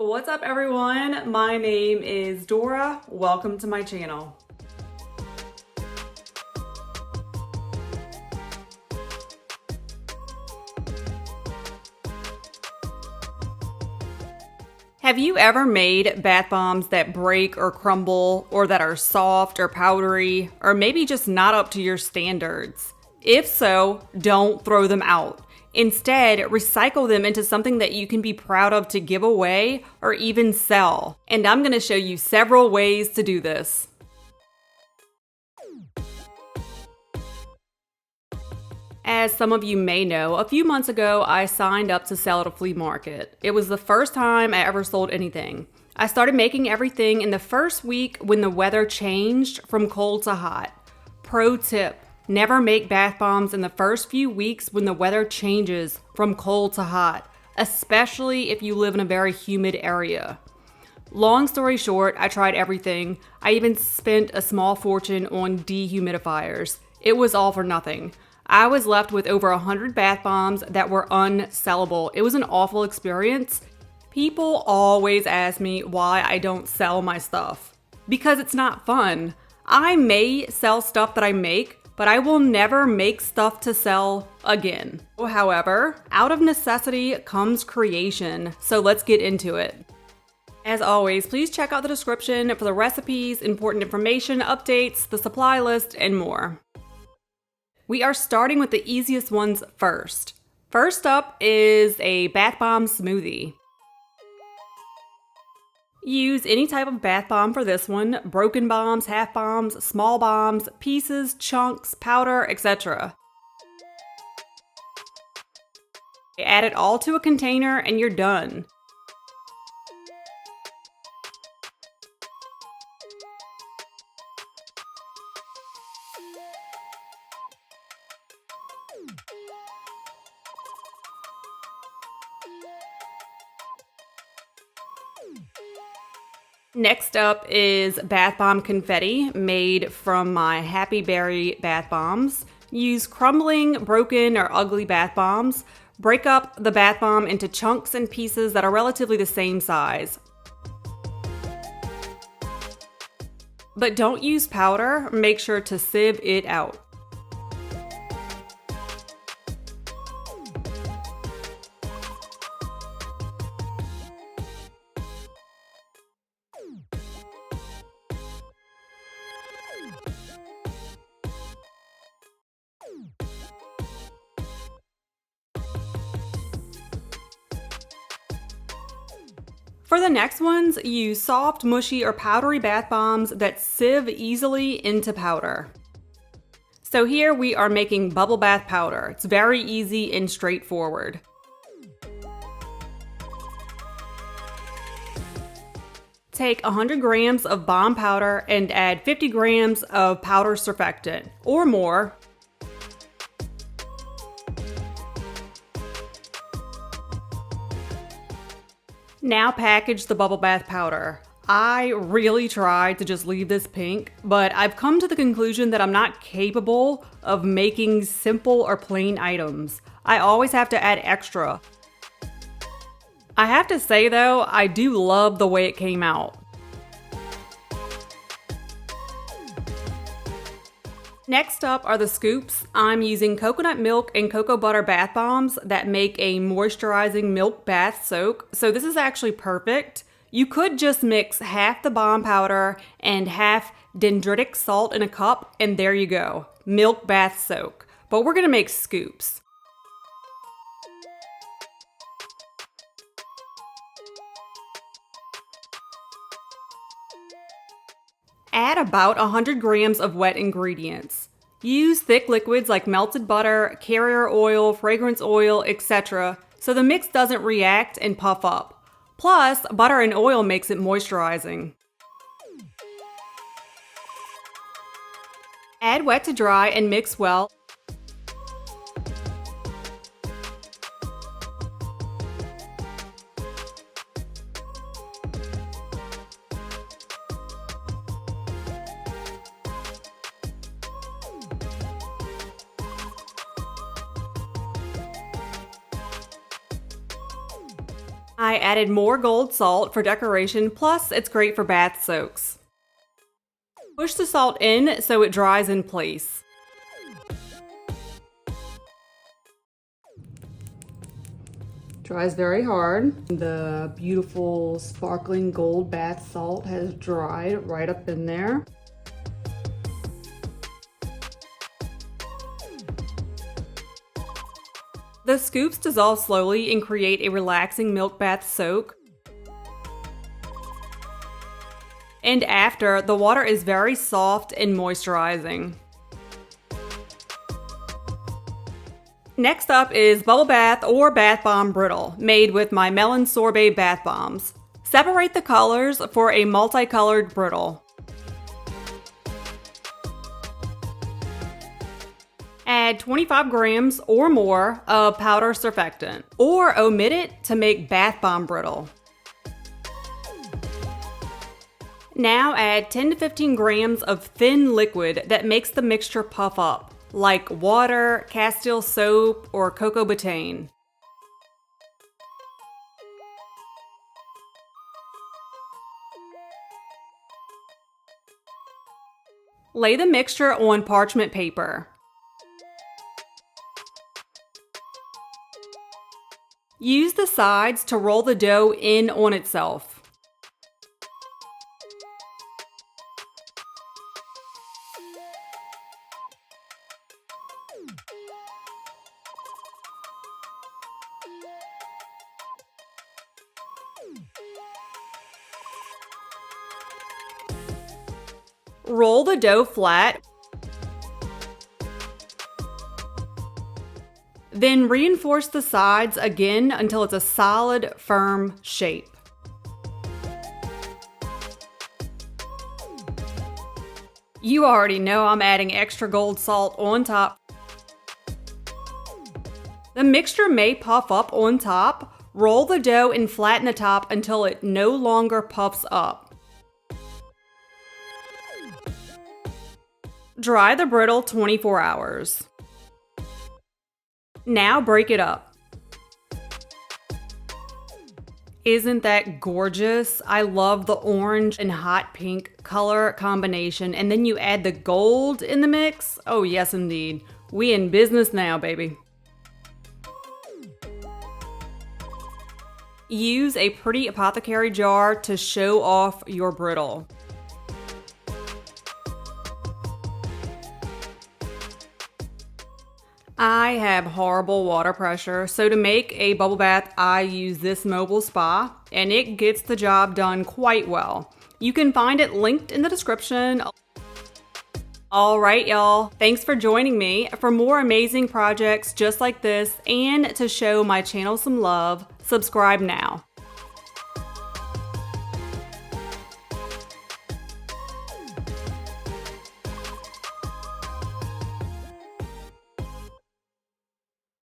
What's up everyone? My name is Dora. Welcome to my channel. Have you ever made bath bombs that break or crumble, or that are soft or powdery, or maybe just not up to your standards? If so, don't throw them out. Instead, recycle them into something that you can be proud of to give away or even sell. And I'm going to show you several ways to do this. As some of you may know, a few months ago, I signed up to sell at a flea market. It was the first time I ever sold anything. I started making everything in the first week when the weather changed from cold to hot. Pro tip: never make bath bombs in the first few weeks when the weather changes from cold to hot, especially if you live in a very humid area. Long story short, I tried everything. I even spent a small fortune on dehumidifiers. It was all for nothing. I was left with over 100 bath bombs that were unsellable. It was an awful experience. People always ask me why I don't sell my stuff. Because it's not fun. I may sell stuff that I make, but I will never make stuff to sell again. However, out of necessity comes creation, so let's get into it. As always, please check out the description for the recipes, important information, updates, the supply list, and more. We are starting with the easiest ones first. First up is a bath bomb smoothie. Use any type of bath bomb for this one: broken bombs, half bombs, small bombs, pieces, chunks, powder, etc. Add it all to a container and you're done. Next up is bath bomb confetti made from my Happy Berry bath bombs. Use crumbling, broken, or ugly bath bombs. Break up the bath bomb into chunks and pieces that are relatively the same size. But don't use powder. Make sure to sieve it out. For the next ones, use soft, mushy, or powdery bath bombs that sieve easily into powder. So here we are making bubble bath powder. It's very easy and straightforward. Take 100 grams of bomb powder and add 50 grams of powder surfactant, or more. Now package the bubble bath powder. I really tried to just leave this pink, but I've come to the conclusion that I'm not capable of making simple or plain items. I always have to add extra. I have to say though, I do love the way it came out. Next up are the scoops. I'm using coconut milk and cocoa butter bath bombs that make a moisturizing milk bath soak. So this is actually perfect. You could just mix half the bomb powder and half dendritic salt in a cup, and there you go. Milk bath soak. But we're gonna make scoops. Add about 100 grams of wet ingredients. Use thick liquids like melted butter, carrier oil, fragrance oil, etc. so the mix doesn't react and puff up. Plus, butter and oil makes it moisturizing. Add wet to dry and mix well. I added more gold salt for decoration, plus it's great for bath soaks. Push the salt in so it dries in place. Dries very hard. The beautiful sparkling gold bath salt has dried right up in there. The scoops dissolve slowly and create a relaxing milk bath soak. And after, the water is very soft and moisturizing. Next up is Bubble Bath or Bath Bomb Brittle, made with my Melon Sorbet Bath Bombs. Separate the colors for a multicolored brittle. Add 25 grams or more of powder surfactant, or omit it to make Bath Bomb Brittle. Now add 10 to 15 grams of thin liquid that makes the mixture puff up, like water, Castile soap, or cocoa betaine. Lay the mixture on parchment paper. Use the sides to roll the dough in on itself. Roll the dough flat. Then reinforce the sides again until it's a solid, firm shape. You already know I'm adding extra gold salt on top. The mixture may puff up on top. Roll the dough and flatten the top until it no longer puffs up. Dry the brittle 24 hours. Now break it up. Isn't that gorgeous? I love the orange and hot pink color combination, and then you add the gold in the mix. Oh yes, indeed. We in business now, baby. Use a pretty apothecary jar to show off your brittle. I have horrible water pressure, so to make a bubble bath, I use this mobile spa, and it gets the job done quite well. You can find it linked in the description. All right, y'all. Thanks for joining me. For more amazing projects just like this and to show my channel some love, subscribe now.